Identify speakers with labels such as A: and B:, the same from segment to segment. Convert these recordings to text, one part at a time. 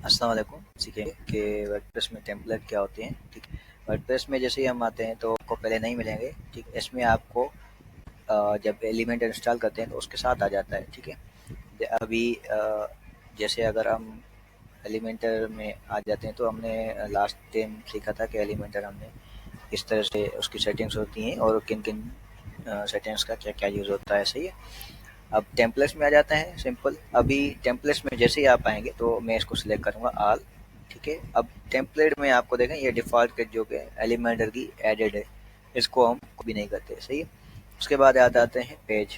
A: अस्सलाम वालेकुम। सीखेंगे कि वर्डप्रेस में टेम्पलेट क्या होते हैं। ठीक है, वर्डप्रेस में जैसे ही हम आते हैं तो आपको पहले नहीं मिलेंगे। ठीक, इसमें आपको जब एलिमेंट इंस्टॉल करते हैं तो उसके साथ आ जाता है। ठीक है, अभी जैसे अगर हम एलिमेंटर में आ जाते हैं तो हमने लास्ट टाइम सीखा था कि एलिमेंटर हमने किस तरह से उसकी सेटिंग्स होती हैं और किन किन सेटिंग्स का क्या क्या यूज़ होता है। सही है, अब टेम्पलेट्स में आ जाते हैं। सिंपल, अभी टेम्पलेट्स में जैसे ही आप आएंगे तो मैं इसको सिलेक्ट करूंगा ऑल। ठीक है, अब टेम्पलेट में आपको देखें ये डिफ़ॉल्ट के जो कि एलिमेंटर की एडेड है, इसको हम कभी नहीं करते। सही है, उसके बाद आ जाते हैं पेज।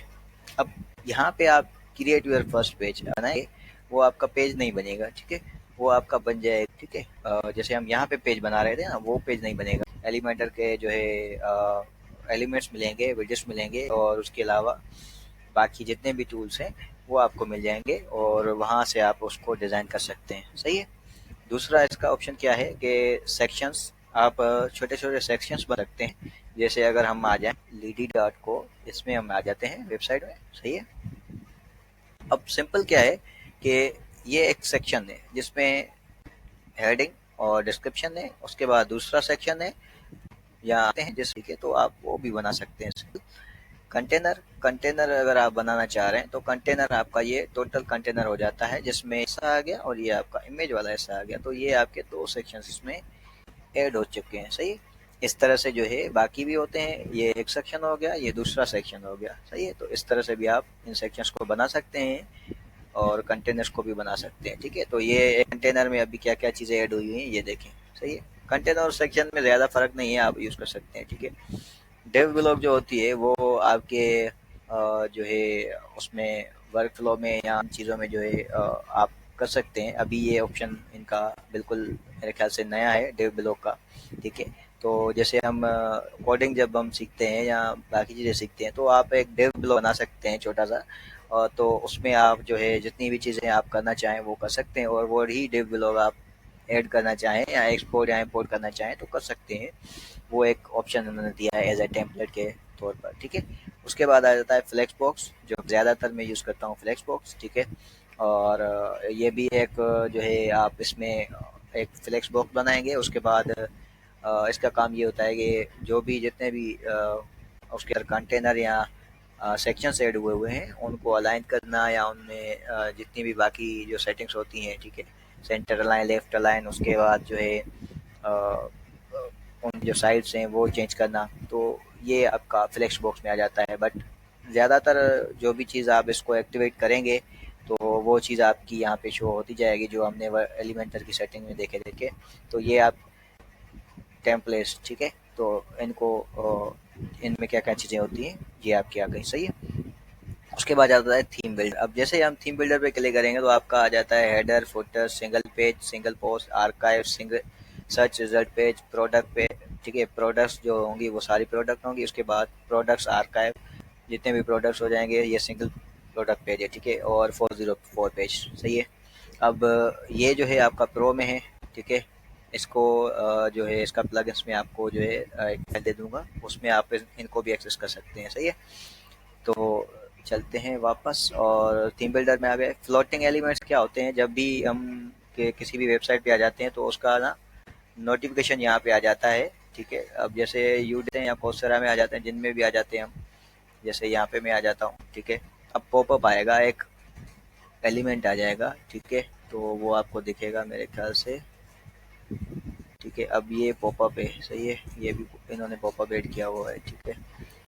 A: अब यहाँ पे आप क्रिएट योर फर्स्ट पेज बनाएंगे, वो आपका पेज नहीं बनेगा। ठीक है, वो आपका बन जाएगा। ठीक है, जैसे हम यहाँ पे पेज बना रहे थे ना, वो पेज नहीं बनेगा। एलिमेंटर के जो है एलिमेंट्स मिलेंगे, विजेट्स मिलेंगे और उसके अलावा बाकी जितने भी टूल्स हैं वो आपको मिल जाएंगे और वहाँ से आप उसको डिज़ाइन कर सकते हैं। सही है, दूसरा इसका ऑप्शन क्या है कि सेक्शंस, आप छोटे छोटे सेक्शंस बना सकते हैं। जैसे अगर हम आ जाएं लीडी डॉट को, इसमें हम आ जाते हैं वेबसाइट में। सही है, अब सिंपल क्या है कि ये एक सेक्शन है जिसमें हेडिंग और डिस्क्रिप्शन है, उसके बाद दूसरा सेक्शन है या आते हैं जैसे के, तो आप वो भी बना सकते हैं। कंटेनर, कंटेनर अगर आप बनाना चाह रहे हैं तो कंटेनर आपका ये टोटल कंटेनर हो जाता है जिसमें ऐसा आ गया और ये आपका इमेज वाला ऐसा आ गया, तो ये आपके दो सेक्शंस इसमें ऐड हो चुके हैं। सही है, इस तरह से जो है बाकी भी होते हैं। ये एक सेक्शन हो गया, ये दूसरा सेक्शन हो गया। सही है, तो इस तरह से भी आप इन सेक्शंस को बना सकते हैं और कंटेनर्स को भी बना सकते हैं। ठीक है, तो ये कंटेनर में अभी क्या क्या चीज़ें ऐड हुई हैं ये देखें। सही है, कंटेनर और सेक्शन में ज़्यादा फर्क नहीं है, आप यूज़ कर सकते हैं। ठीक है, डेव ब्लॉग जो होती है वो आपके जो है उसमें वर्क फ्लो में या उन चीज़ों में जो है आप कर सकते हैं। अभी ये ऑप्शन इनका बिल्कुल मेरे ख्याल से नया है डेव ब्लॉग का। ठीक है, तो जैसे हम कोडिंग जब हम सीखते हैं या बाकी चीज़ें सीखते हैं तो आप एक डेव ब्लॉग बना सकते हैं छोटा सा, और तो उसमें आप जो है जितनी भी चीज़ें आप करना चाहें वो कर सकते हैं और वो ही डेव ब्लॉग आप ऐड करना चाहें या एक्सपोर्ट या इम्पोर्ट करना चाहें तो कर सकते हैं। वो एक ऑप्शन उन्होंने दिया है एज ए टेम्पलेट के तौर पर। ठीक है, उसके बाद आ जाता है फ्लेक्स बॉक्स, जो ज़्यादातर मैं यूज़ करता हूँ फ्लेक्स बॉक्स। ठीक है, और ये भी एक जो है आप इसमें एक फ्लेक्स बॉक्स बनाएंगे, उसके बाद इसका काम ये होता है कि जो भी जितने भी उसके अंदर कंटेनर या सेक्शंस ऐड हुए हैं उनको अलाइन करना या उनमें जितनी भी बाकी जो सेटिंग्स होती हैं। ठीक है, सेंटर अलाइन, लेफ्ट अलाइन, उसके बाद जो है अ, उन जो साइड्स हैं वो चेंज करना, तो ये आपका फ्लेक्स बॉक्स में आ जाता है। बट ज़्यादातर जो भी चीज़ आप इसको एक्टिवेट करेंगे तो वो चीज़ आपकी यहाँ पे शो होती जाएगी जो हमने एलिमेंटर की सेटिंग में देखे। तो ये आप टेम्पलेट्स। ठीक है, तो इनको इनमें क्या क्या चीज़ें होती हैं ये आपकी आ गई। सही है, उसके बाद आता है थीम बिल्डर। अब जैसे हम थीम बिल्डर पे क्लिक करेंगे तो आपका आ जाता है header, footer, single page, single post, archive, single search result page, product पे। ठीक है, प्रोडक्ट्स जो होंगी वो सारी प्रोडक्ट होंगी, उसके बाद प्रोडक्ट्स आर्काइव, जितने भी प्रोडक्ट्स हो जाएंगे ये सिंगल प्रोडक्ट पेज है। ठीक है, और 404 पेज। सही है, अब ये जो है आपका प्रो में है। ठीक है, इसको जो है इसका प्लगइन्स में आपको जो है एक फाइल दे दूंगा, उसमें आप इनको भी एक्सेस कर सकते हैं। सही है, तो चलते हैं वापस और थीम बिल्डर में आ गए। फ्लोटिंग एलिमेंट्स क्या होते हैं, जब भी हम किसी भी वेबसाइट पे आ जाते हैं तो उसका ना नोटिफिकेशन यहाँ पे आ जाता है। ठीक है, अब जैसे यूडे या कोर्सेरा में आ जाते हैं, जिनमें भी आ जाते हैं हम, जैसे यहाँ पे मैं आ जाता हूँ। ठीक है, अब पॉपअप आएगा, एक एलिमेंट आ जाएगा। ठीक है, तो वो आपको दिखेगा मेरे ख्याल से। ठीक है, अब ये पॉपअप है। सही है, ये भी इन्होंने पॉपअप ऐड किया हुआ है। ठीक है,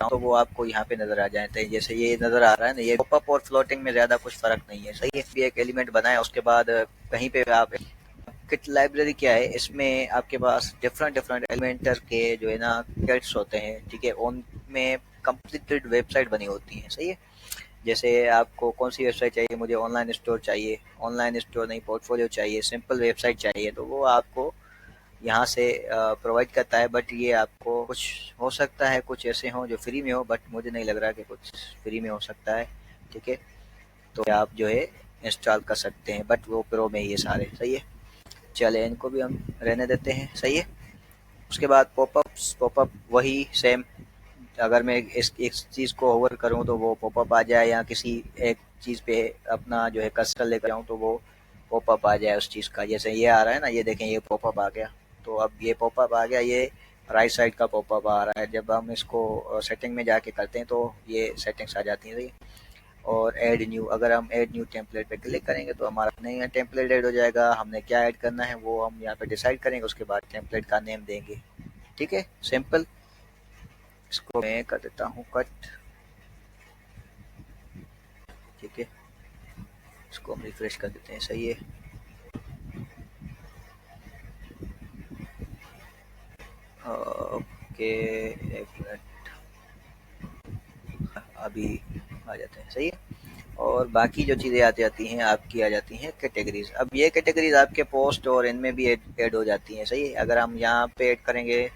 A: तो वो आपको यहाँ पे नजर आ जाता है, जैसे ये नजर आ रहा है ना, ये पॉपअप और फ्लोटिंग में ज्यादा कुछ फर्क नहीं है। सही है, भी एक एलिमेंट बनाया उसके बाद कहीं पे आप किट लाइब्रेरी क्या है, इसमें आपके पास डिफरेंट डिफरेंट एलिमेंटर के जो है ना किट्स होते हैं। ठीक है, उनमें कंप्लीटेड वेबसाइट बनी होती है। सही है, जैसे आपको कौन सी वेबसाइट चाहिए, मुझे ऑनलाइन स्टोर चाहिए, ऑनलाइन स्टोर नहीं पोर्टफोलियो चाहिए, सिंपल वेबसाइट चाहिए, तो वो आपको यहाँ से प्रोवाइड करता है। बट ये आपको कुछ हो सकता है कुछ ऐसे हों जो फ्री में हो, बट मुझे नहीं लग रहा कि कुछ फ्री में हो सकता है। ठीक है, तो आप जो है इंस्टॉल कर सकते हैं, बट वो प्रो में ही है सारे। सही है, चले इनको भी हम रहने देते हैं। सही है, उसके बाद पॉपअप्स, पॉपअप वही सेम, अगर मैं इस एक चीज़ को होवर करूँ तो वो पॉपअप आ जाए, या किसी एक चीज़ पे अपना जो है कर्सर लेकर जाऊँ तो वो पॉपअप आ जाए उस चीज़ का। जैसे ये आ रहा है ना, ये देखें ये पॉपअप आ गया, तो अब ये पॉपअप आ गया, ये राइट साइड का पॉपअप आ रहा है। जब हम इसको सेटिंग में जाके करते हैं तो ये सेटिंग्स आ जाती हैं। और ऐड न्यू, अगर हम ऐड न्यू टेम्पलेट पे क्लिक करेंगे तो हमारा नया टेम्पलेट ऐड हो जाएगा। हमने क्या ऐड करना है वो हम यहाँ पे डिसाइड करेंगे, उसके बाद टेम्पलेट का नेम देंगे। ठीक है, सिंपल। इसको मैं कर देता हूँ कट। ठीक है, इसको हम रिफ्रेश कर देते हैं। सही है। ओके, एक मिनट, अभी आ जाते हैं। सही है। और बाकी जो चीज़ें आती जाती हैं आपकी आ जाती हैं कैटेगरीज। अब ये कैटेगरीज आपके पोस्ट और इनमें भी ऐड हो जाती हैं। सही है। अगर हम यहाँ पे ऐड करेंगे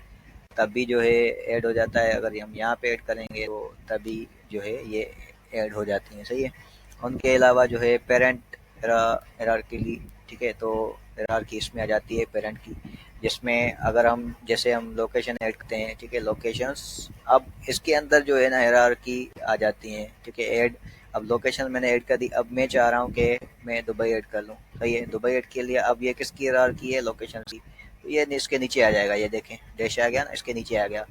A: तभी जो है ऐड हो जाता है, अगर हम यहाँ पे ऐड करेंगे तो तभी जो है ये ऐड हो जाती हैं। सही है। उनके अलावा जो है पेरेंट हिरार्की, ठीक है, तो हिरार्की इसमें आ जाती है पेरेंट की, जिसमें अगर हम जैसे हम लोकेशन ऐड करते हैं, ठीक है, लोकेशंस, अब इसके अंदर जो है ना हिरार्की आ जाती हैं। ठीक है, ऐड, अब लोकेशन मैंने ऐड कर दी, अब मैं चाह रहा हूँ कि मैं दुबई ऐड कर लूँ। सही है, दुबई ऐड के लिए अब ये किसकी हिरार्की है, लोकेशन की, तो ये इसके नीचे आ जाएगा। ये देखें डैश आ गया ना, इसके नीचे आ गया।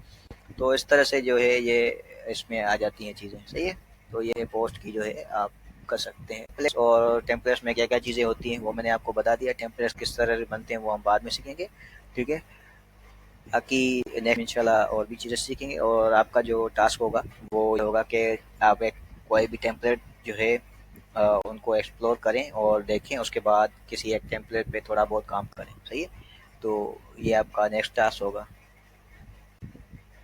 A: तो इस तरह से जो है ये इसमें आ जाती हैं चीज़ें। सही है। तो ये पोस्ट की जो है आप कर सकते हैं। और टेम्पलेट्स में क्या क्या चीज़ें होती हैं वो मैंने आपको बता दिया। टेम्पलेट्स किस तरह से बनते हैं वो हम बाद में सीखेंगे। ठीक है, बाकी नेक्स्ट इंशाल्लाह और भी चीज़ें सीखेंगे। और आपका जो टास्क होगा वो होगा कि आप एक कोई भी टेम्पलेट जो है उनको एक्सप्लोर करें और देखें, उसके बाद किसी एक टेम्पलेट पे थोड़ा बहुत काम करें। सही है। तो ये आपका नेक्स्ट टास्क होगा।